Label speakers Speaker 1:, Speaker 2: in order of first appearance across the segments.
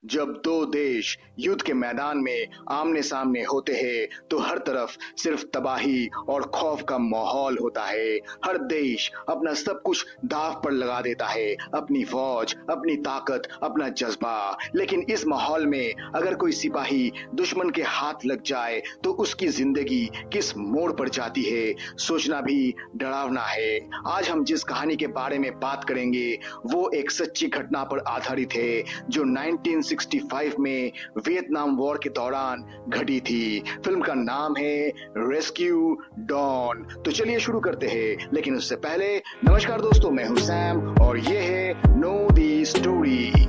Speaker 1: जब दो देश युद्ध के मैदान में आमने सामने होते हैं तो हर तरफ सिर्फ तबाही और खौफ का माहौल होता है। हर देश अपना सब कुछ दांव पर लगा देता है, अपनी फौज, अपनी ताकत, अपना जज्बा। लेकिन इस माहौल में अगर कोई सिपाही दुश्मन के हाथ लग जाए तो उसकी जिंदगी किस मोड़ पर जाती है, सोचना भी डरावना है। आज हम जिस कहानी के बारे में बात करेंगे वो एक सच्ची घटना पर आधारित है जो 1965 में वियतनाम वॉर के दौरान घटी थी। फिल्म का नाम है रेस्क्यू डॉन। तो चलिए शुरू करते हैं, लेकिन उससे पहले नमस्कार दोस्तों, मैं हूं सैम और ये है नो दी स्टोरी।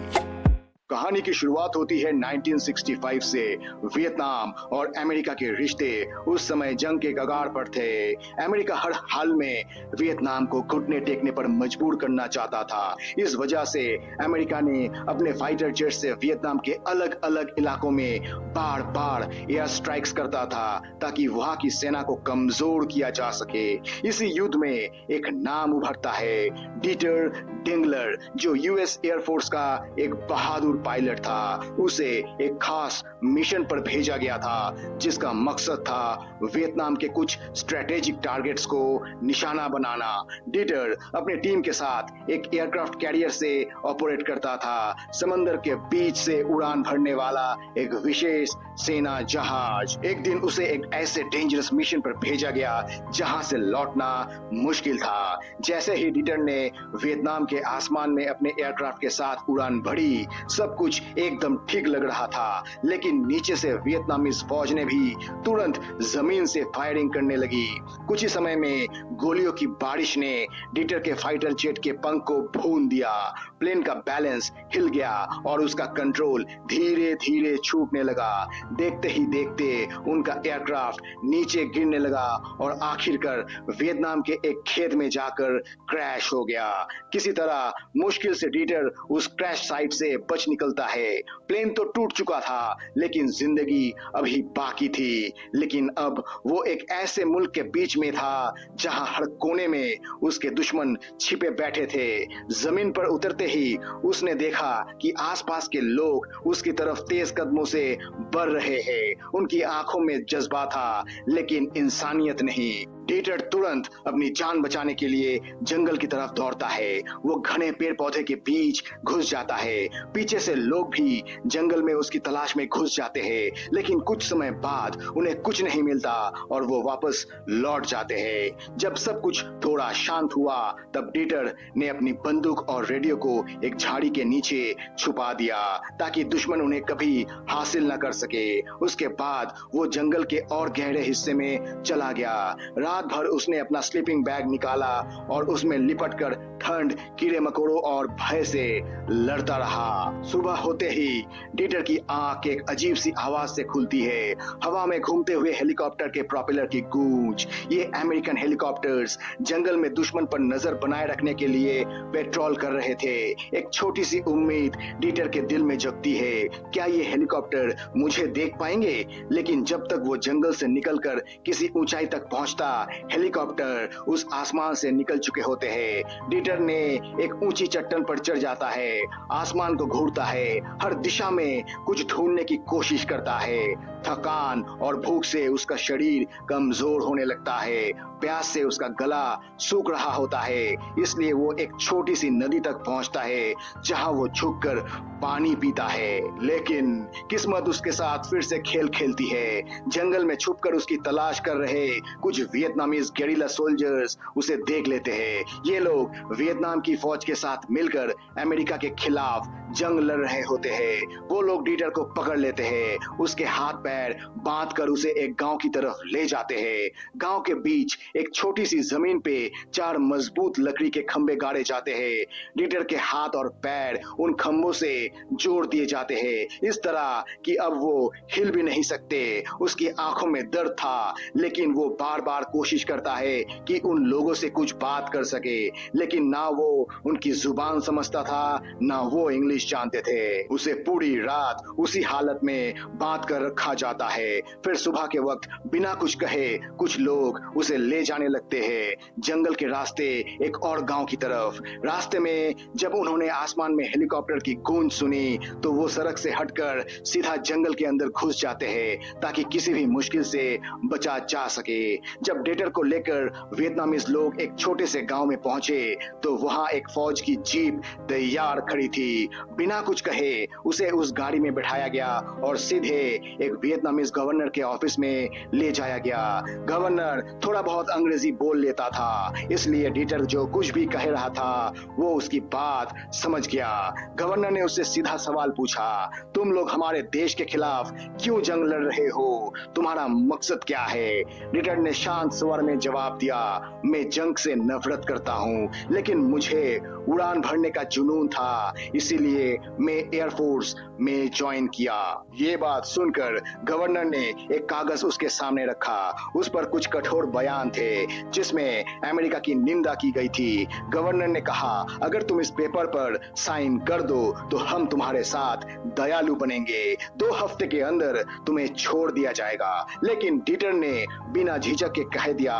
Speaker 1: कहानी की शुरुआत होती है 1965 से। वियतनाम और अमेरिका के रिश्ते उस समय जंग के कगार पर थे। अमेरिका हर हाल में वियतनाम को घुटने टेकने पर मजबूर करना चाहता था। इस वजह से अमेरिका ने अपने फाइटर जेट से वियतनाम के अलग अलग इलाकों में बार बार एयर स्ट्राइक्स करता था ताकि वहां की सेना को कमजोर किया जा सके। इसी युद्ध में एक नाम उभरता है, डीटर डेंगलर, जो यूएस एयरफोर्स का एक बहादुर पायलट था। उसे एक खास मिशन पर भेजा गया था जिसका मकसद था वियतनाम के कुछ स्ट्रेटेजिक टारगेट्स को निशाना बनाना। डीटर अपने टीम के साथ एक एयरक्राफ्ट कैरियर से ऑपरेट करता था, समंदर के बीच से उड़ान भरने वाला एक विशेष सेना जहाज। एक दिन उसे एक ऐसे डेंजरस मिशन पर भेजा गया जहां से लौटना मुश्किल था। जैसे ही डीटर ने वियतनाम के आसमान में अपने एयरक्राफ्ट के साथ उड़ान भरी, सब कुछ एकदम ठीक लग रहा था, लेकिन नीचे से वियतनामीज फौज ने भी तुरंत जमीन से फायरिंग करने लगी। कुछ ही समय में गोलियों की बारिश ने डीटर के फाइटर जेट के पंख को भून दिया। प्लेन का बैलेंस हिल गया और उसका कंट्रोल धीरे धीरे छूटने लगा। देखते ही देखते उनका एयरक्राफ्ट नीचे गिरने लगा और आखिरकार वियतनाम के एक खेत में जाकर क्रैश हो गया। किसी तरह मुश्किल से डीटर उस क्रैश साइट से बच निकलता है। प्लेन तो टूट चुका था, लेकिन जिंदगी अभी बाकी थी। लेकिन अब वो एक ऐसे मुल्क के बीच में था जहां हर कोने में उसके दुश्मन छिपे बैठे थे। जमीन पर उतरते ही उसने देखा कि आसपास के लोग उसकी तरफ तेज कदमों से बढ़ रहे हैं। उनकी आंखों में जज्बा था, लेकिन इंसानियत नहीं। डीटर तुरंत अपनी जान बचाने के लिए जंगल की तरफ दौड़ता है। वो घने पेड़ पौधे के बीच घुस जाता है। पीछे से लोग भी जंगल में उसकी तलाश में घुस जाते हैं, लेकिन कुछ समय बाद उन्हें कुछ नहीं मिलता और वो वापस लौट जाते हैं। जब सब कुछ थोड़ा शांत हुआ, तब डीटर ने अपनी बंदूक और रेडियो को एक झाड़ी के नीचे छुपा दिया ताकि दुश्मन उन्हें कभी हासिल न कर सके। उसके बाद वो जंगल के और गहरे हिस्से में चला गया। रात भर उसने अपना स्लीपिंग बैग निकाला और उसमें लिपटकर ठंड, कीड़े मकोड़ों और भय से लड़ता रहा। सुबह होते ही डीटर की आंख एक अजीब सी आवाज से खुलती है। हवा में घूमते हुए हेलीकॉप्टर के प्रोपेलर की गूंज। ये अमेरिकन हेलीकॉप्टर्स जंगल में दुश्मन पर नजर बनाए रखने के लिए पेट्रोल कर रहे थे। एक छोटी सी उम्मीद डीटर के दिल में जगती है, क्या ये हेलीकॉप्टर मुझे देख पाएंगे? लेकिन जब तक वो जंगल से निकलकर किसी ऊंचाई तक पहुंचता, हेलीकॉप्टर उस आसमान से निकल चुके होते हैं। डीटर ने एक ऊंची चट्टान पर चढ़ जाता है, आसमान को घूरता है, हर दिशा में कुछ ढूंढने की कोशिश करता है। थकान और भूख से उसका शरीर कमजोर होने लगता है। प्यास से उसका गला सूख रहा होता है, इसलिए वो एक छोटी सी नदी तक पहुंचता है जहां वो झुककर पानी पीता है। लेकिन किस्मत उसके साथ फिर से खेल खेलती है। जंगल में छुपकर उसकी तलाश कर रहे कुछ वियतनामीज गेरिला सोल्जर्स उसे देख लेते हैं। ये लोग वियतनाम की फौज के साथ मिलकर अमेरिका के खिलाफ जंग लड़ रहे होते हैं। वो लोग डीटर को पकड़ लेते हैं, उसके हाथ पैर बांधकर उसे एक गांव की तरफ ले जाते हैं। गांव के बीच एक छोटी सी जमीन पे 4 मजबूत लकड़ी के खंभे गाड़े जाते हैं। डीटर के हाथ और पैर उन खंभों से जोड़ दिए जाते हैं, इस तरह कि अब वो हिल भी नहीं सकते। उसकी आंखों में दर्द था, लेकिन वो बार बार कोशिश करता है कि उन लोगों से कुछ बात कर सके, लेकिन ना वो उनकी जुबान समझता था, ना वो इंग्लिश पुलिस जानते थे। उसे पूरी रात उसी हालत में बांध कर रखा जाता है। फिर सुबह के वक्त बिना कुछ कहे कुछ लोग उसे ले जाने लगते हैं जंगल के रास्ते एक और गांव की तरफ। रास्ते में जब उन्होंने आसमान में हेलीकॉप्टर की गूंज सुनी तो वो सड़क से हटकर सीधा जंगल के अंदर घुस जाते हैं ताकि किसी भी मुश्किल से बचा जा सके। जब डेटर को लेकर वियतनामीज लोग एक छोटे से गांव में पहुंचे तो वहां एक फौज की जीप तैयार खड़ी थी। बिना कुछ कहे उसे उस गाड़ी में बैठाया गया और सीधे एक वियतनामीज गवर्नर के ऑफिस में ले जाया गया। गवर्नर थोड़ा बहुत अंग्रेजी बोल लेता था, इसलिए डीटर जो कुछ भी कह रहा था वो उसकी बात समझ गया। गवर्नर ने उससे सीधा सवाल पूछा, तुम लोग हमारे देश के खिलाफ क्यों जंग लड़ रहे हो? तुम्हारा मकसद क्या है? डीटर ने शांत स्वर में जवाब दिया, मैं जंग से नफरत करता हूँ, लेकिन मुझे उड़ान भरने का जुनून था, इसीलिए मैं एयरफोर्स में ज्वाइन किया। ये बात सुनकर गवर्नर ने एक कागज उसके सामने रखा। उस पर कुछ कठोर बयान थे जिसमें अमेरिका की निंदा की गई थी। गवर्नर ने कहा, अगर तुम इस पेपर पर साइन कर दो तो हम तुम्हारे साथ दयालु बनेंगे। 2 हफ्ते के अंदर तुम्हें छोड़ दिया जाएगा। लेकिन डीटर ने बिना झिझक के कह दिया,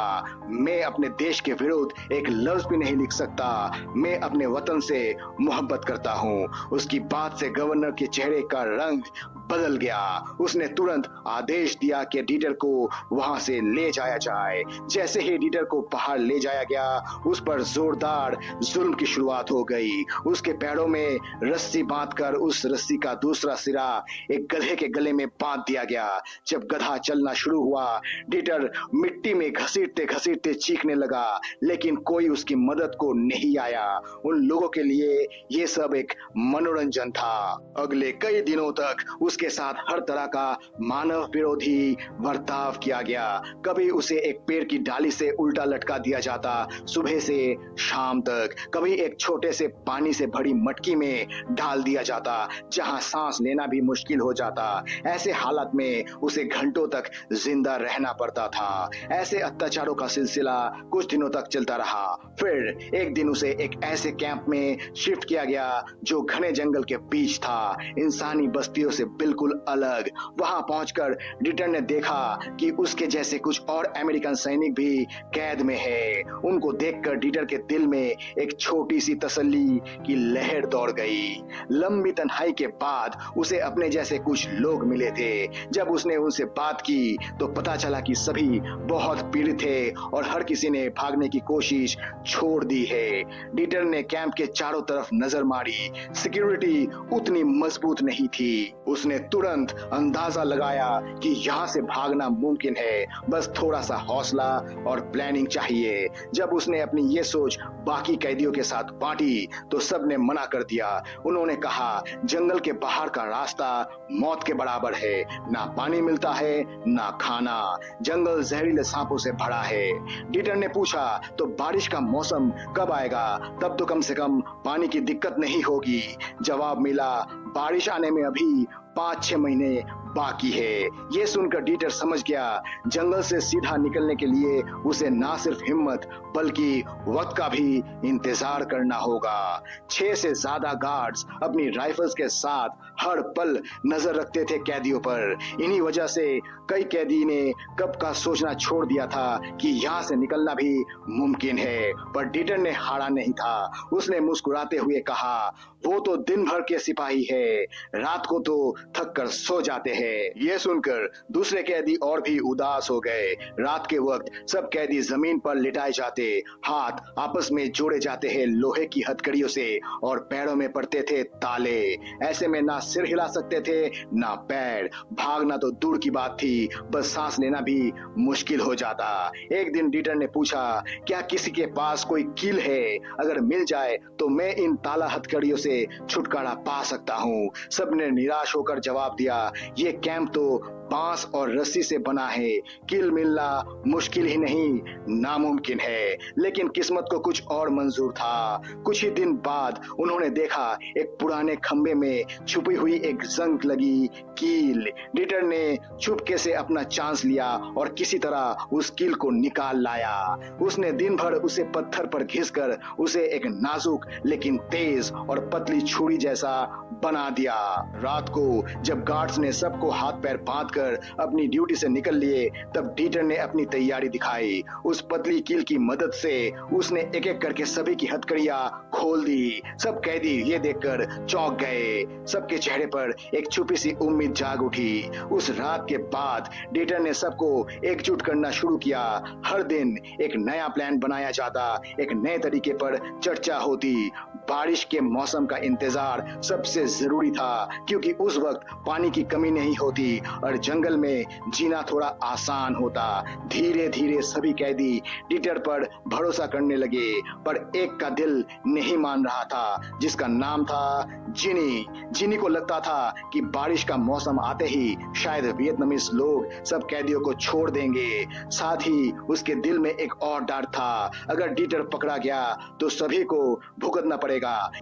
Speaker 1: मैं अपने देश के विरुद्ध एक लफ्ज भी नहीं लिख सकता। मैं अपने वतन से मोहब्बत करता हूँ। उसकी बात से गवर्नर के चेहरे का रंग बदल गया। उसने तुरंत आदेश दिया कि डीटर को वहां से ले जाया जाए। जैसे ही डीटर को बाहर ले जाया गया उस पर जोरदार जुल्म की शुरुआत हो गई। उसके पैरों में रस्सी बांधकर उस रस्सी का दूसरा सिरा एक गधे के गले में बांध दिया गया। जब गधा चलना शुरू हुआ डीटर मिट्टी में घसीटते घसीटते चीखने लगा, लेकिन कोई उसकी मदद को नहीं आया। उन लोगों के लिए ये सब एक मनोरंजन था। अगले कई दिनों तक उसके साथ हर तरह का मानव विरोधी बर्ताव किया गया। कभी उसे एक पेड़ की डाली से उल्टा लटका दिया जाता सुबह से शाम तक, कभी एक छोटे से पानी से भरी मटकी में डाल दिया जाता जहां सांस लेना भी मुश्किल हो जाता। ऐसे हालात में उसे घंटों तक जिंदा रहना पड़ता था। ऐसे अत्याचारों का सिलसिला कुछ दिनों तक चलता रहा। फिर एक दिन उसे एक ऐसे कैंप में शिफ्ट किया गया जो घने जंगल के बीच था, इंसानी बस्तियों से बिल्कुल अलग। वहां पहुंचकर डीटर ने देखा कि उसके जैसे कुछ और अमेरिकन सैनिक भी कैद में है। उनको देखकर डीटर के दिल में एक छोटी सी तसल्ली की लहर दौड़ गई। लंबी तन्हाई के बाद उसे अपने जैसे कुछ लोग मिले थे। जब उसने उनसे बात की तो पता चला कि सभी बहुत पीड़ित थे और हर किसी ने भागने की कोशिश छोड़ दी है। डीटर ने कैंप के चारों तरफ नजर मारी। सिक्योरिटी उतनी मजबूत नहीं थी। उसने तुरंत अंदाजा लगाया कि यहाँ से भागना मुमकिन है, बस थोड़ा सा हौसला और प्लानिंग चाहिए। जब उसने अपनी ये सोच बाकी कैदियों के साथ बांटी तो सबने मना कर दिया। उन्होंने कहा, जंगल के बाहर का रास्ता मौत के बराबर है, ना पानी मिलता है ना खाना, जंगल जहरीले सांपों से भरा है। डीटर ने पूछा, तो बारिश का मौसम कब आएगा? तब तो कम से कम पानी की दिक्कत नहीं होगी। जवाब मिला, बारिश आने में अभी 5-6 महीने बाकी है। ये सुनकर डीटर समझ गया जंगल से सीधा निकलने के लिए उसे ना सिर्फ हिम्मत बल्कि वक्त का भी इंतजार करना होगा। 6 से ज्यादा गार्ड्स अपनी राइफल्स के साथ हर पल नजर रखते थे कैदियों पर। इन्हीं वजह से कई कैदी ने कब का सोचना छोड़ दिया था कि यहाँ से निकलना भी मुमकिन है, पर डीटर ने हारा नहीं था। उसने मुस्कुराते हुए कहा, वो तो दिन भर के सिपाही है, रात को तो थक कर सो जाते हैं। ये सुनकर दूसरे कैदी और भी उदास हो गए। रात के वक्त सब कैदी जमीन पर लिटाए जाते, हाथ आपस में जोड़े जाते हैं लोहे की हथकड़ियों से और पैरों में पड़ते थे ताले। ऐसे में ना सिर हिला सकते थे ना पैर। भागना तो दूर की बात थी, बस सांस लेना भी मुश्किल हो जाता। एक दिन डीटर ने पूछा, क्या किसी के पास कोई कील है? अगर मिल जाए तो मैं इन ताला हथकड़ियों से छुटकारा पा सकता हूँ। सबने निराश होकर जवाब दिया, ये कैंप तो बांस और रस्सी से बना है। किल मिलना मुश्किल ही नहीं, नामुमकिन है। लेकिन किस्मत को कुछ और मंजूर था। कुछ ही दिन बाद उन्होंने देखा एक पुराने खंबे में छुपी हुई एक जंग लगी कील। डिटर ने चुपके से अपना चांस लिया और किसी तरह उस कील को निकाल लाया। उसने दिन भर उसे पत्थर पर घिसकर उसे एक नाजुक लेकिन तेज और पतली छुरी जैसा बना दिया। रात को जब गार्ड्स ने सबको हाथ पैर बांधकर अपनी ड्यूटी से निकल लिए, तब डीटर ने अपनी तैयारी दिखाई। उस पतली कील की मदद से उसने एक एक करके सभी की हथकड़ियां खोल दी। सब कैदी ये देखकर चौंक गए। सबके चेहरे पर एक छुपी सी उम्मीद जाग उठी। उस रात के बाद डीटर ने सबको एकजुट करना शुरू किया। हर दिन एक नया प्लान बनाया जाता, एक नए तरीके पर चर्चा होती। बारिश के मौसम का इंतजार सबसे जरूरी था, क्योंकि उस वक्त पानी की कमी नहीं होती और जंगल में जीना थोड़ा आसान होता। धीरे धीरे सभी कैदी डीटर पर भरोसा करने लगे, पर एक का दिल नहीं मान रहा था, जिसका नाम था जिनी। जिनी को लगता था कि बारिश का मौसम आते ही शायद वियतनामीज लोग सब कैदियों को छोड़ देंगे। साथ ही उसके दिल में एक और डर था, अगर डीटर पकड़ा गया तो सभी को भुगतना पड़ेगा।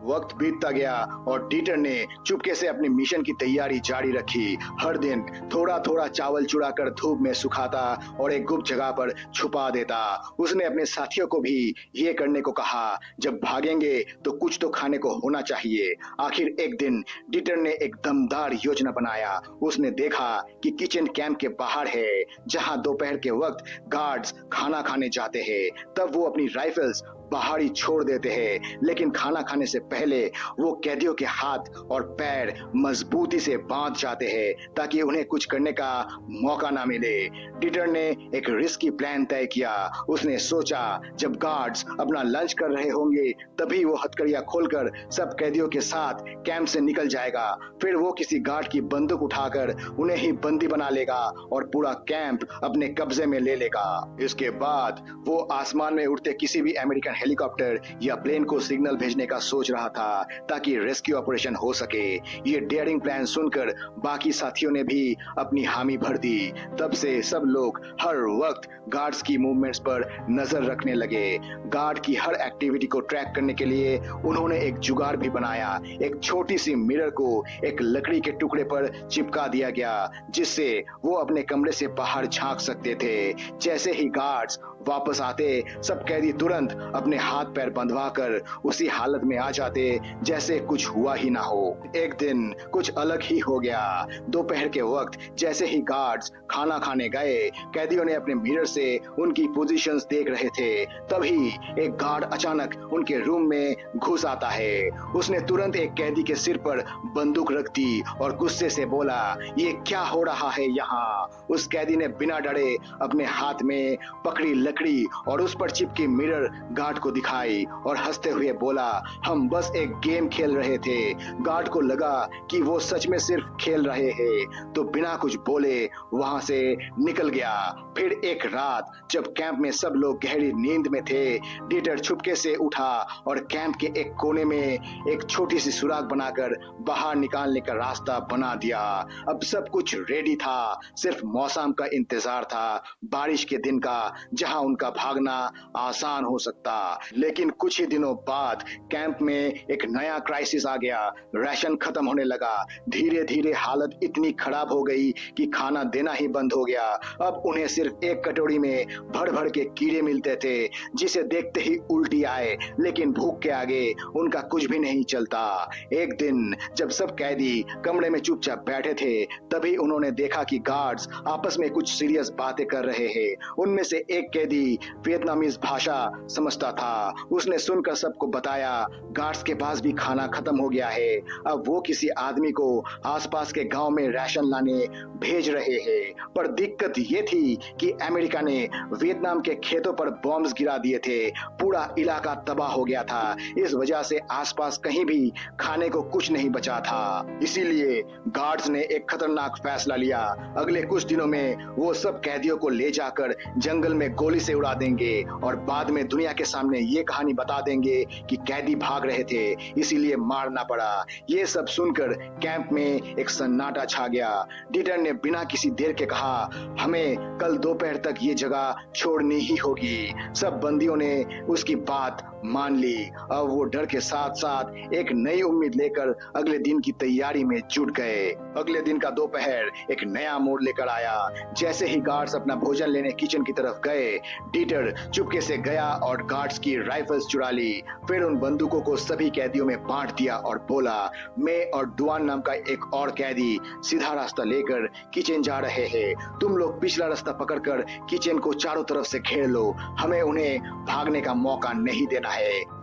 Speaker 1: वक्त बीतता गया और डीटर ने चुपके से अपने मिशन की तैयारी जारी रखी। हर दिन थोड़ा थोड़ा चावल चुरा कर धूप में सुखाता और एक गुप्त जगह पर छुपा देता। उसने अपने साथियों को भी ये करने को कहा, जब भागेंगे तो कुछ तो खाने को होना चाहिए। आखिर एक दिन डीटर ने एक दमदार योजना बनाया। उसने देखा कि किचन कैंप के बाहर है, जहां दोपहर के वक्त गार्ड्स खाना खाने जाते हैं। तब वो अपनी राइफल्स बाहर ही छोड़ देते हैं, लेकिन खाना खाने से पहले वो कैदियों के हाथ और पैर मजबूती से बांध जाते हैं, ताकि उन्हें कुछ करने का मौका ना मिले। डीटर ने एक रिस्की प्लान तय किया। उसने सोचा, जब गार्ड्स अपना लंच कर रहे होंगे तभी वो हथकड़ियां खोलकर सब कैदियों के साथ कैंप से निकल जाएगा। फिर वो किसी गार्ड की बंदूक उठाकर उन्हें ही बंदी बना लेगा और पूरा कैंप अपने कब्जे में ले लेगा। इसके बाद वो आसमान में उड़ते किसी भी अमेरिकन हेलीकॉप्टर या प्लेन को सिग्नल भेजने का सोच रहा था, ताकि रेस्क्यू ऑपरेशन हो सके। ये डेयरिंग प्लान सुनकर बाकी साथियों ने भी अपनी हामी भर दी। तब से सब लोग हर वक्त गार्ड्स की मूवमेंट्स पर नजर रखने लगे। गार्ड की हर एक्टिविटी को ट्रैक करने के लिए उन्होंने एक जुगाड़ भी बनाया। एक छोटी सी मिरर को एक लकड़ी के टुकड़े पर चिपका दिया गया, जिससे वो अपने कमरे से बाहर झांक सकते थे। जैसे ही गार्ड्स वापस आते, सब कैदी तुरंत अपने हाथ पैर बंधवाकर उसी हालत में आ जाते जैसे कुछ हुआ ही ना हो। एक दिन कुछ अलग ही हो गया। दोपहर के वक्त जैसे ही गार्ड्स खाना खाने गए, कैदियों ने अपने मिरर से उनकी पोजीशंस देख रहे थे। तभी एक गार्ड अचानक उनके रूम में घुस आता है। उसने तुरंत एक कैदी के सिर पर बंदूक रख दी और गुस्से से बोला, ये क्या हो रहा है यहाँ? उस कैदी ने बिना डरे अपने हाथ में पकड़ी लकड़ी और उस पर चिपकी मिरर गार्ड को दिखाई और हंसते हुए बोला, हम बस एक गेम खेल रहे थे। गार्ड को लगा कि वो सच में सिर्फ खेल रहे हैं, तो बिना कुछ बोले वहां से निकल गया। फिर एक रात जब कैंप में सब लोग गहरी नींद में थे, डीटर छुपके से उठा और कैंप के एक कोने में एक छोटी सी सुराख बनाकर बाहर निकालने का रास्ता बना दिया। अब सब कुछ रेडी था, सिर्फ मौसम का इंतजार था, बारिश के दिन का, जहां उनका भागना आसान हो सकता। लेकिन कुछ ही दिनों बाद कैंप में एक नया क्राइसिस आ गया। राशन खत्म होने लगा। धीरे धीरे हालत इतनी खराब हो गई कि खाना देना ही बंद हो गया। अब उन्हें सिर्फ एक कटोरी में भर भर के कीड़े मिलते थे, जिसे देखते ही उल्टी आए। लेकिन भूख के आगे उनका कुछ भी नहीं चलता। एक दिन जब सब कैदी कमरे में चुपचाप बैठे थे, तभी उन्होंने देखा कि गार्ड्स आपस में कुछ सीरियस बातें कर रहे हैं। उनमें से एक कैदी वियतनामीज भाषा समझता था। उसने सुनकर सबको बताया, गार्ड्स के पास भी खाना खत्म हो गया है। अब वो किसी आदमी को आसपास के गांव में राशन लाने भेज रहे हैं। पर दिक्कत ये थी कि अमेरिका ने वियतनाम के खेतों पर बॉम्ब्स गिरा दिए थे। पूरा इलाका तबाह हो गया था। इस वजह से आसपास कहीं भी खाने को कुछ नहीं बचा था। इसीलिए गार्ड्स ने एक खतरनाक फैसला लिया। अगले कुछ दिनों में वो सब कैदियों को ले जाकर जंगल में गोली से उड़ा देंगे और बाद में दुनिया के सामने सामने ये कहानी बता देंगे कि कैदी भाग रहे थे इसीलिए मारना पड़ा। ये सब सुनकर कैंप में एक सन्नाटा छा गया। डीटर ने बिना किसी देर के कहा, हमें कल दोपहर तक ये जगह छोड़नी ही होगी। सब बंदियों ने उसकी बात मान ली। अब वो डर के साथ साथ एक नई उम्मीद लेकर अगले दिन की तैयारी में जुट गए। अगले दिन का दोपहर एक नया मोड़ लेकर आया। जैसे ही गार्ड्स अपना भोजन लेने किचन की तरफ गए, डीटर चुपके से गया और गार्ड्स की राइफल्स चुरा ली। फिर उन बंदूकों को सभी कैदियों में बांट दिया और बोला, मैं और डुआन नाम का एक और कैदी सीधा रास्ता लेकर किचन जा रहे हैं। तुम लोग पिछला रास्ता पकड़कर किचन को चारों तरफ से घेर लो। हमें उन्हें भागने का मौका नहीं देना है।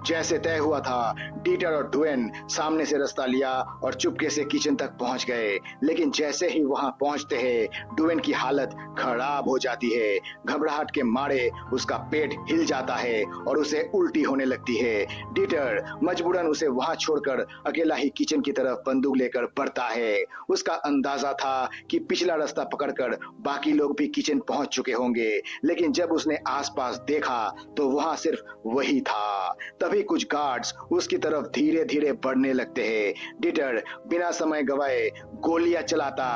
Speaker 1: जैसे तय हुआ था, डीटर और डुएन सामने से रास्ता लिया और चुपके से किचन तक पहुंच गए। लेकिन जैसे ही वहां पहुंचते हैं, डुएन की हालत खराब हो जाती है। घबराहट के मारे उसका पेट हिल जाता है और उसे उल्टी होने लगती है। डीटर मजबूरन उसे वहां छोड़कर अकेला ही किचन की तरफ बंदूक लेकर बढ़ता है। उसका अंदाजा था कि पिछला रास्ता पकड़कर बाकी लोग भी किचन पहुंच चुके होंगे, लेकिन जब उसने आसपास देखा तो वहां सिर्फ वही था। तभी कुछ गार्ड्स उसकी तरफ धीरे धीरे बढ़ने लगते हैं। डीटर बिना समय गवाए गोलियां चलाता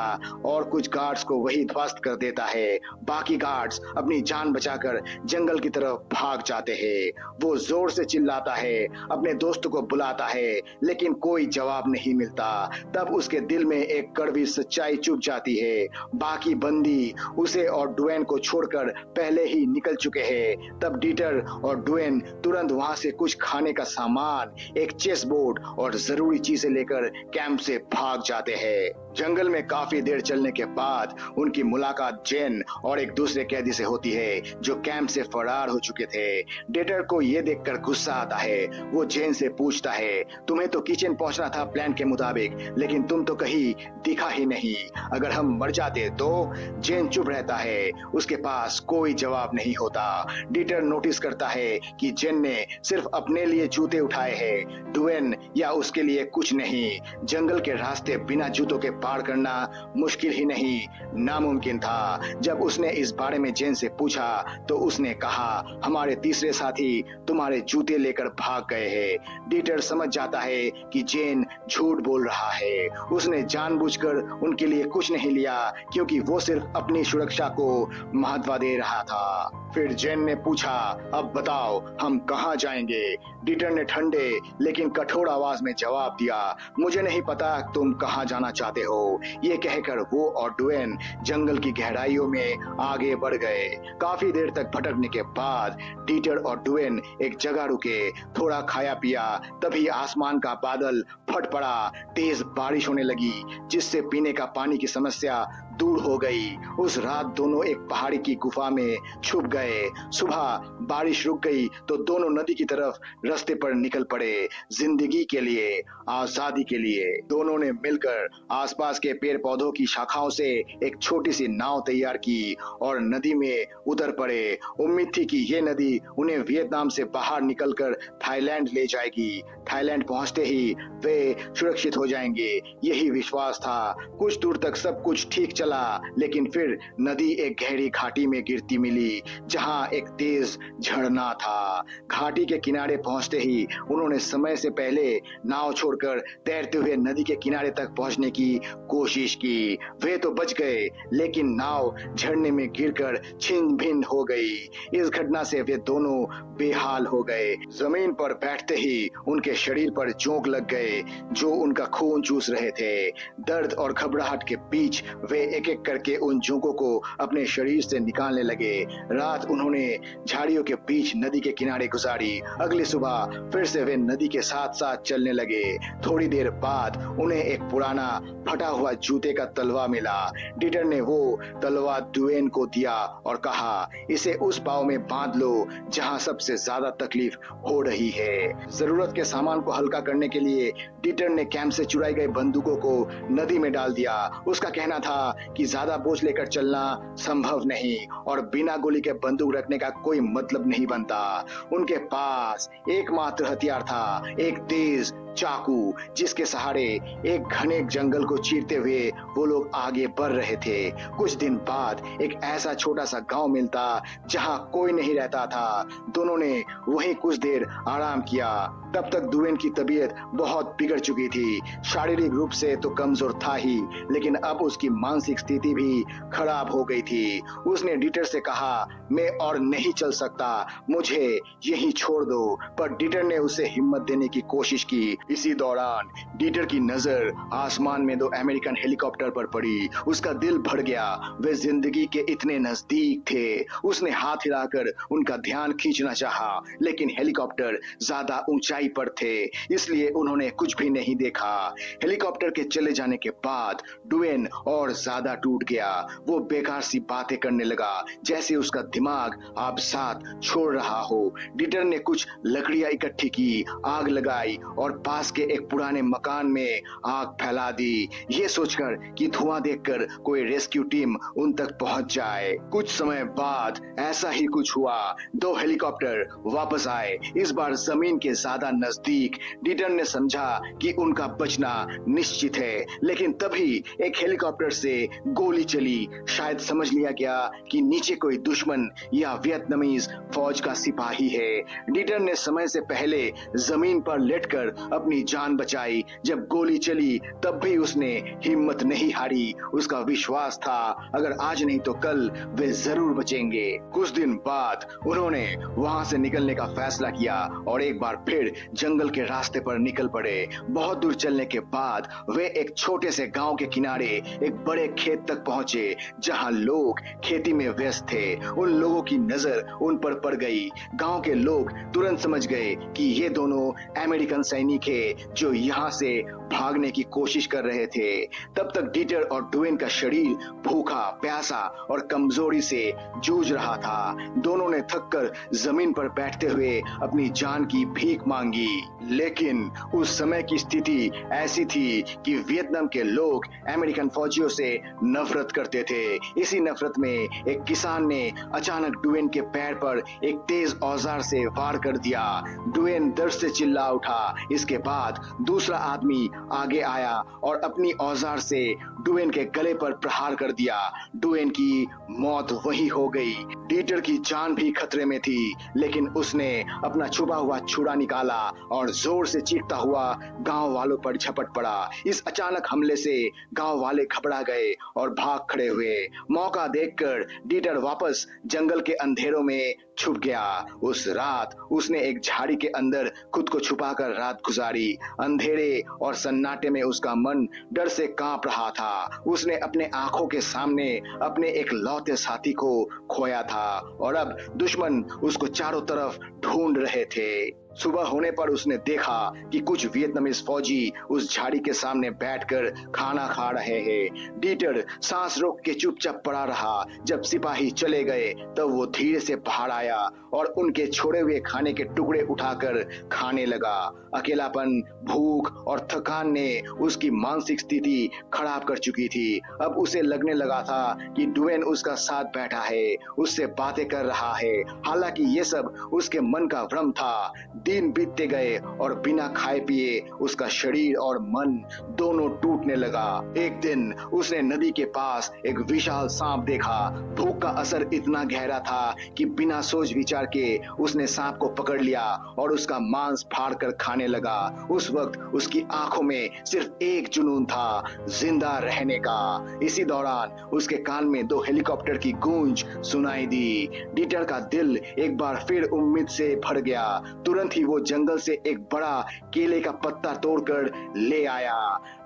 Speaker 1: और कुछ गार्ड्स को वही ध्वस्त कर देता है। बाकी गार्ड्स अपनी जान बचाकर जंगल की तरफ भाग जाते हैं। वो जोर से चिल्लाता है, अपने दोस्त को बुलाता है, लेकिन कोई जवाब नहीं मिलता। तब उसके दिल में एक कड़वी सच्चाई चुभ जाती है। बाकी बंदी उसे और डुएन को छोड़कर पहले ही निकल चुके हैं। तब डीटर और डुएन तुरंत वहां से कुछ खाने का सामान, एक चेस बोर्ड और जरूरी चीजें लेकर कैंप से भाग जाते हैं। जंगल में काफी देर चलने के बाद उनकी मुलाकात जेन और एक दूसरे कैदी से होती है जो कैंप से फरार हो चुके थे। डीटर को यह देखकर गुस्सा आता है। वो जेन से पूछता है, तुम्हें तो किचन पहुंचना था प्लान के मुताबिक, लेकिन तुम तो कहीं दिखा ही नहीं। अगर हम मर जाते तो? जेन चुप रहता है, उसके पास कोई जवाब नहीं होता। डीटर नोटिस करता है कि जेन ने सिर्फ अपने लिए जूते उठाए हैं, डुएन या उसके लिए कुछ नहीं। जंगल के रास्ते बिना जूतों के पार करना मुश्किल ही नहीं, नामुमकिन था। जब उसने इस बारे में जेन से पूछा तो उसने कहा, हमारे तीसरे साथी तुम्हारे जूते लेकर भाग गए हैं। डीटर समझ जाता है कि जेन झूठ बोल रहा है। उसने जानबूझकर उनके लिए कुछ नहीं लिया क्योंकि वो सिर्फ अपनी सुरक्षा को महत्व दे रहा था। फिर जेन ने पूछा, अब बताओ हम कहाँ जाएंगे? डीटर ने ठंडे लेकिन कठोर आवाज में जवाब दिया, मुझे नहीं पता तुम कहाँ जाना चाहते हो। ये कहकर वो और डुएन जंगल की गहराइयों में आगे बढ़ गए। काफी देर तक भटकने के बाद डीटर और डुएन एक जगह रुके, थोड़ा खाया पिया। तभी आसमान का बादल फट पड़ा, तेज बारिश होने लगी जिससे पीने का पानी की समस्या दूर हो गई। उस रात दोनों एक पहाड़ी की गुफा में छुप गए। सुबह बारिश रुक गई तो दोनों नदी की तरफ रास्ते पर निकल पड़े, जिंदगी के लिए, आजादी के लिए। दोनों ने मिलकर आसपास के पेड़ पौधों की शाखाओं से एक छोटी सी नाव तैयार की और नदी में उतर पड़े। उम्मीद थी कि ये नदी उन्हें वियतनाम से बाहर निकलकर थाईलैंड ले जाएगी। थाईलैंड पहुंचते ही वे सुरक्षित हो जाएंगे, यही विश्वास था। कुछ दूर तक सब कुछ ठीक चला, लेकिन फिर नदी एक गहरी घाटी में गिरती मिली जहां एक तेज झरना था। घाटी के किनारे पहुंचते ही उन्होंने समय से पहले नाव छोड़कर तैरते हुए नदी के किनारे तक पहुंचने की कोशिश की। वे तो बच गए, लेकिन नाव झरने में गिरकर छिन्न भिन्न हो गई। इस घटना से वे दोनों बेहाल हो गए। जमीन पर बैठते ही उनके शरीर पर जोंक लग गए जो उनका खून चूस रहे थे। दर्द और घबराहट के बीच वे एक एक करके उन जोंकों को अपने शरीर से निकालने लगे। रात उन्होंने झाड़ियों के बीच नदी के किनारे गुजारी। अगली सुबह फिर से वे नदी के साथ साथ चलने लगे। थोड़ी देर बाद उन्हें एक पुराना फटा हुआ जूते का तलवा मिला। डीटर ने वो तलवा डुएन को दिया और कहा, इसे उस पाँव में बांध लो जहां सबसे ज्यादा तकलीफ हो रही है। जरूरत के सामान को हल्का करने के लिए डीटर ने कैंप से चुराई गई बंदूकों को नदी में डाल दिया। उसका कहना था कि ज्यादा बोझ लेकर चलना संभव नहीं और बिना गोली के बंदूक रखने का कोई मतलब नहीं बनता। उनके पास एकमात्र हथियार था, एक तेज चाकू जिसके सहारे एक घने जंगल को चीरते हुए वो लोग आगे बढ़ रहे थे। कुछ दिन बाद एक ऐसा छोटा सा गांव मिलता जहां कोई नहीं रहता था। दोनों ने वहीं कुछ देर आराम किया। तब तक डुवेन की तबीयत बहुत बिगड़ चुकी थी। शारीरिक रूप से तो कमजोर था ही, लेकिन अब उसकी मानसिक स्थिति भी खराब हो गई थी। उसने डीटर से कहा, मैं और नहीं चल सकता, मुझे यहीं छोड़ दो। पर डीटर ने उसे हिम्मत देने की कोशिश की। इसी दौरान डीटर की नजर आसमान में दो अमेरिकन हेलीकॉप्टर पर पड़ी। उसका दिल भर गया, वे जिंदगी के इतने नजदीक थे। उसने हाथ हिलाकर उनका ध्यान खींचना चाहा, लेकिन हेलीकॉप्टर ज्यादा ऊंचाई पर थे, इसलिए उन्होंने कुछ भी नहीं देखा। हेलीकॉप्टर के चले जाने के बाद डुवेन और ज्यादा टूट गया। वो बेकार सी बातें करने लगा, जैसे उसका दिमाग अब साथ छोड़ रहा हो। डीटर ने कुछ लकड़ियां इकट्ठी की, आग लगाई और पास के एक पुराने मकान में आग फैला दी, ये सोचकर कि धुआं देखकर कोई रेस्क्यू टीम उन तक पहुंच जाए। कुछ समय बाद ऐसा ही कुछ हुआ। दो हेलीकॉप्टर वापस आए, इस बार जमीन के ज्यादा नजदीक। डीटर ने समझा कि उनका बचना निश्चित है, लेकिन तभी एक हेलीकॉप्टर से गोली चली। शायद समझ लिया गया कि नीचे कोई दुश्मन या वियतनामीज फौज का सिपाही है। डीटर ने समय से पहले जमीन पर लेटकर अपनी जान बचाई। जब गोली चली तब भी उसने हिम्मत नहीं हारी। उसका विश्वास था अगर आज नहीं तो कल वे जरूर बचेंगे। कुछ दिन बाद उन्होंने वहां से निकलने का फैसला किया और एक बार फिर जंगल के रास्ते पर निकल पड़े। बहुत दूर चलने के बाद वे एक छोटे से गांव के किनारे एक बड़े खेत तक पहुंचे, जहां लोग खेती में व्यस्त थे। उन लोगों की नजर उन पर पड़ गई। गांव के लोग तुरंत समझ गए कि ये दोनों अमेरिकन सैनिक हैं जो यहाँ से भागने की कोशिश कर रहे थे। तब तक डीटर और डुवेन का शरीर भूखा, प्यासा और कमजोरी से जूझ रहा था। दोनों ने थककर जमीन पर बैठते हुए अपनी जान की भीख मांगी। लेकिन उस समय की स्थिति ऐसी थी कि वियतनाम के लोग अमेरिकन फौजियों से नफरत करते थे। इसी नफरत में एक किसान ने अचानक डुवेन के पैर पर एक तेज औजार से वार कर दिया। डुवेन दर्द से चिल्ला उठा। इसके बाद दूसरा आदमी आगे आया और अपनी औजार से डुवेन के गले पर प्रहार कर दिया। डुवेन की मौत वही हो गई। डीटर की जान भी खतरे में थी, लेकिन उसने अपना छुपा हुआ छुरा निकाला और जोर से चीखता हुआ गांव वालों पर झपट पड़ा। इस अचानक हमले से गांव वाले घबरा गए और भाग खड़े हुए। मौका देखकर डीटर वापस जंगल के अंधेरों में छुप गया। उस रात उसने एक झाड़ी के अंदर खुद को छुपाकर रात गुजारी। अंधेरे और सन्नाटे में उसका मन डर से कांप रहा था। उसने अपने आंखों के सामने अपने एक लौते साथी को खोया था और अब दुश्मन उसको चारों तरफ ढूंढ रहे थे। सुबह होने पर उसने देखा कि कुछ वियतनामीज फौजी उस झाड़ी के सामने बैठकर खाना खा रहे हैं। डीटर सांस रोक के चुपचाप पड़ा रहा। जब सिपाही चले गए तब वो धीरे से बाहर आया और उनके छोड़े हुए खाने के टुकड़े उठाकर खाने लगा। अकेलापन, भूख और थकान ने उसकी मानसिक स्थिति खराब कर चुकी थी। अब उसे लगने लगा था कि डुवेन उसका साथ बैठा है, उससे बातें कर रहा है। हालांकि ये सब उसके मन का भ्रम था। दिन बीतते गए और बिना खाए पिए उसका शरीर और मन दोनों टूटने लगा। एक दिन उसने नदी के पास एक विशाल सांप देखा। भूख का असर इतना गहरा था कि बिना सोच विचार के उसने सांप को पकड़ लिया और उसका मांस फाड़कर खाने लगा। उस वक्त उसकी आंखों में सिर्फ एक जुनून था, जिंदा रहने का। इसी दौरान उसके कान में दो हेलीकॉप्टर की गूंज सुनाई दी। डीटर का दिल एक बार फिर उम्मीद से भर गया। तुरंत ही वो जंगल से एक बड़ा केले का पत्ता तोड़कर ले आया।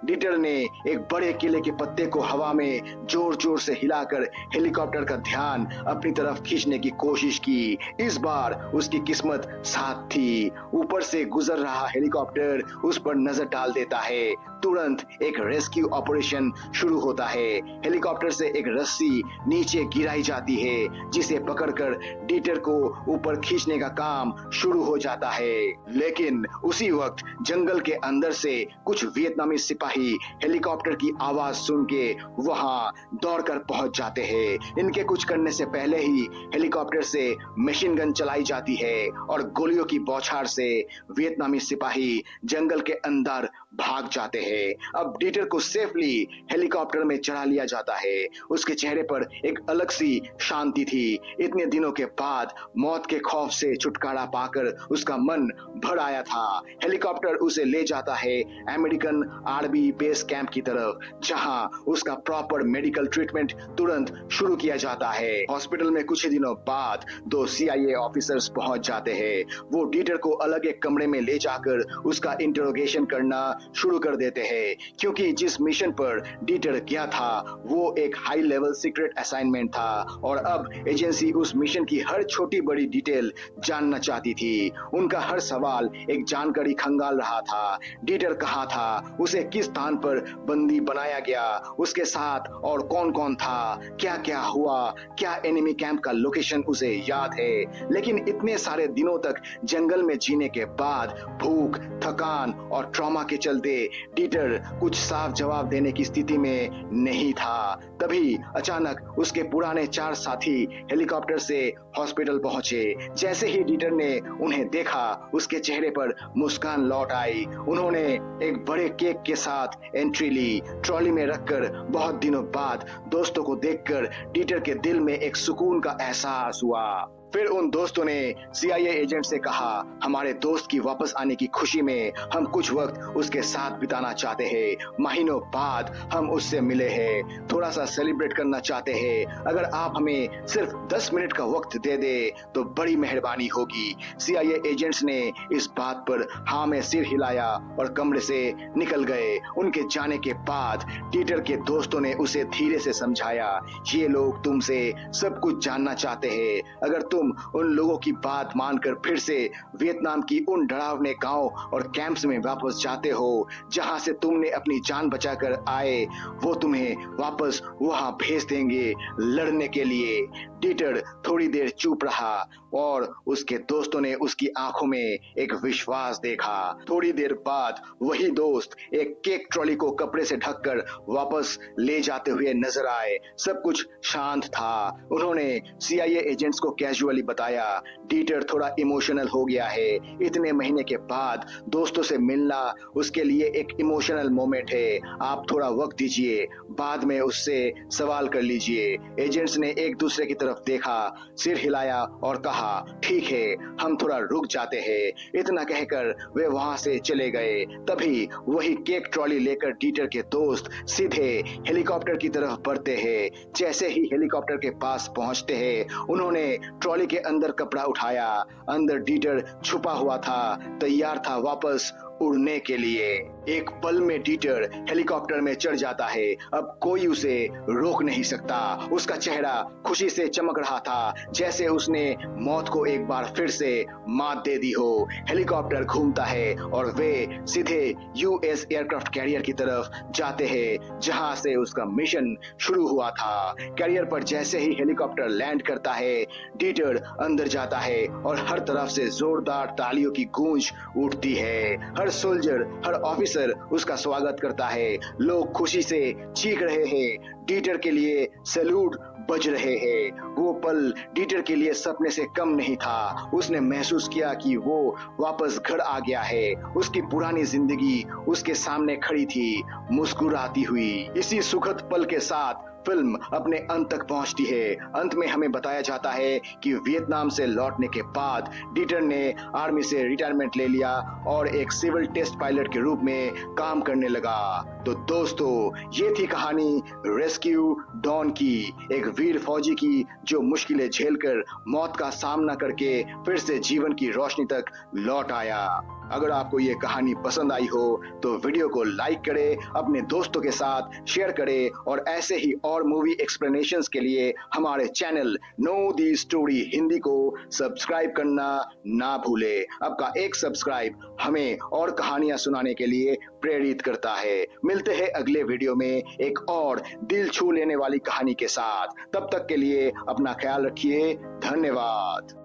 Speaker 1: डीटर ने एक बड़े केले के पत्ते को हवा में जोर जोर से हिलाकर हेलीकॉप्टर का ध्यान अपनी तरफ खींचने की कोशिश की। इस बार उसकी किस्मत साथ थी। ऊपर से गुजर रहा हेलीकॉप्टर उस पर नजर डाल देता है। तुरंत एक रेस्क्यू ऑपरेशन शुरू होता है। हेलीकॉप्टर से एक रस्सी नीचे गिराई जाती है, जिसे पकड़कर डीटर को ऊपर खींचने का काम शुरू हो जाता है। है। लेकिन उसी वक्त जंगल के अंदर से कुछ वियतनामी सिपाही हेलीकॉप्टर की आवाज सुन के वहां दौड़कर पहुंच जाते हैं। इनके कुछ करने से पहले ही हेलीकॉप्टर से मशीन गन चलाई जाती है और गोलियों की बौछार से वियतनामी सिपाही जंगल के अंदर भाग जाते हैं। अब डीटर को सेफली हेलीकॉप्टर में चढ़ा लिया जाता है। उसके चेहरे पर एक अलग सी शांति थी। इतने दिनों के बाद मौत के खौफ से छुटकारा पाकर उसका मन भर आया था। हेलीकॉप्टर उसे ले जाता है अमेरिकन आर्मी बेस कैंप की तरफ, जहां उसका प्रॉपर मेडिकल ट्रीटमेंट तुरंत शुरू किया जाता है। हॉस्पिटल में कुछ ही दिनों बाद 2 CIA ऑफिसर्स पहुंच जाते हैं। वो डीटर को अलग एक कमरे में ले जाकर उसका इंटरोगेशन करना शुरू कर देते हैं, क्योंकि जिस मिशन पर डीटर गया था वो एक हाई लेवल सीक्रेट असाइनमेंट था और अब एजेंसी उस मिशन की हर छोटी बड़ी डिटेल जानना चाहती थी। उनका हर सवाल एक जानकारी खंगाल रहा था। डीटर कहाँ था, उसे किस स्थान पर बंदी बनाया गया, उसके साथ और कौन कौन था, क्या क्या हुआ, क्या एनिमी कैंप का लोकेशन उसे याद है। लेकिन इतने सारे दिनों तक जंगल में जीने के बाद भूख, थकान और ट्रॉमा के चलते डीटर कुछ साफ जवाब देने की स्थिति में नहीं था। तभी अचानक उसके पुराने 4 साथी हेलीकॉप्टर से हॉस्पिटल पहुंचे। जैसे ही डीटर ने उन्हें देखा, उसके चेहरे पर मुस्कान लौट आई। उन्होंने एक बड़े केक के साथ एंट्री ली। ट्रॉली में रखकर बहुत दिनों बाद दोस्तों को देखकर डीटर के दिल में एक सुकून का एहसास हुआ। फिर उन दोस्तों ने CIA एजेंट से कहा, हमारे दोस्त की वापस आने की खुशी में हम कुछ वक्त उसके साथ बिताना चाहते हैं। महीनों बाद हम उससे मिले हैं, थोड़ा सा सेलिब्रेट करना चाहते हैं। अगर आप हमें सिर्फ 10 मिनट का वक्त दे दे तो बड़ी मेहरबानी होगी। CIA एजेंट्स ने इस बात पर हाँ में सिर हिलाया और कमरे से निकल गए। उनके जाने के बाद डीटर के दोस्तों ने उसे धीरे से समझाया, ये लोग तुमसे सब कुछ जानना चाहते हैं। अगर तुम उन लोगों की बात मानकर फिर से वियतनाम की उन डरावने गांव और कैंप्स में वापस जाते हो जहां से तुमने अपनी जान बचाकर आए, वो तुम्हें वापस वहां भेज देंगे लड़ने के लिए। डीटर थोड़ी देर चुप रहा और उसके दोस्तों ने उसकी आंखों में एक विश्वास देखा। थोड़ी देर बाद वही दोस्त एक केक ट्रॉली को कपड़े से ढककर वापस ले जाते हुए नजर आए। सब कुछ शांत था। उन्होंने CIA एजेंट्स को कैजुअली बताया, डीटर थोड़ा इमोशनल हो गया है। इतने महीने के बाद दोस्तों से मिलना उसके लिए एक इमोशनल मोमेंट है। आप थोड़ा वक्त दीजिए, बाद में उससे सवाल कर लीजिए। एजेंट्स ने एक दूसरे की तरफ देखा, सिर हिलाया और कहा, ठीक है, हम थोड़ा रुक जाते हैं। इतना कहकर वे वहां से चले गए। तभी वही केक ट्रॉली लेकर डीटर के दोस्त सीधे हेलीकॉप्टर की तरफ बढ़ते हैं। जैसे ही हेलीकॉप्टर के पास पहुंचते हैं, उन्होंने ट्रॉली के अंदर कपड़ा उठाया। अंदर डीटर छुपा हुआ था, तैयार था वापस उड़ने के लिए। एक पल में डीटर हेलीकॉप्टर में चढ़ जाता है। अब कोई उसे रोक नहीं सकता। उसका चेहरा खुशी से चमक रहा था, जैसे उसने मौत को एक बार फिर से मात दे दी हो। हेलीकॉप्टर घूमता है और वे सीधे US एयरक्राफ्ट कैरियर की तरफ जाते हैं, जहां से उसका मिशन शुरू हुआ था। कैरियर पर जैसे ही हेलीकॉप्टर लैंड करता है, डीटर अंदर जाता है और हर तरफ से जोरदार तालियों की गूंज उठती है। हर सोल्जर, हर ऑफिसर उसका स्वागत करता है। लोग खुशी से चीख रहे हैं। डीटर के लिए सैल्यूट बज रहे हैं। वो पल डीटर के लिए सपने से कम नहीं था। उसने महसूस किया कि वो वापस घर आ गया है। उसकी पुरानी जिंदगी उसके सामने खड़ी थी, मुस्कुराती हुई। इसी सुखद पल के साथ फिल्म अपने अंत तक पहुंचती है। अंत में हमें बताया जाता है कि वियतनाम से लौटने के बाद डीटर ने आर्मी से रिटायरमेंट ले लिया और एक सिविल टेस्ट पायलट के रूप में काम करने लगा। तो दोस्तों, ये थी कहानी रेस्क्यू डॉन की, एक वीर फौजी की जो मुश्किलें झेलकर मौत का सामना करके फिर से जीवन की रोशनी तक लौट आया। अगर आपको ये कहानी पसंद आई हो तो वीडियो को लाइक करें, अपने दोस्तों के साथ शेयर करें और ऐसे ही और मूवी एक्सप्लेनेशंस के लिए हमारे channel know the story Hindi को सब्सक्राइब करना ना भूले। आपका एक सब्सक्राइब हमें और कहानियां सुनाने के लिए प्रेरित करता है। मिलते हैं अगले वीडियो में एक और दिल छू लेने वाली कहानी के साथ। तब तक के लिए अपना ख्याल रखिए। धन्यवाद।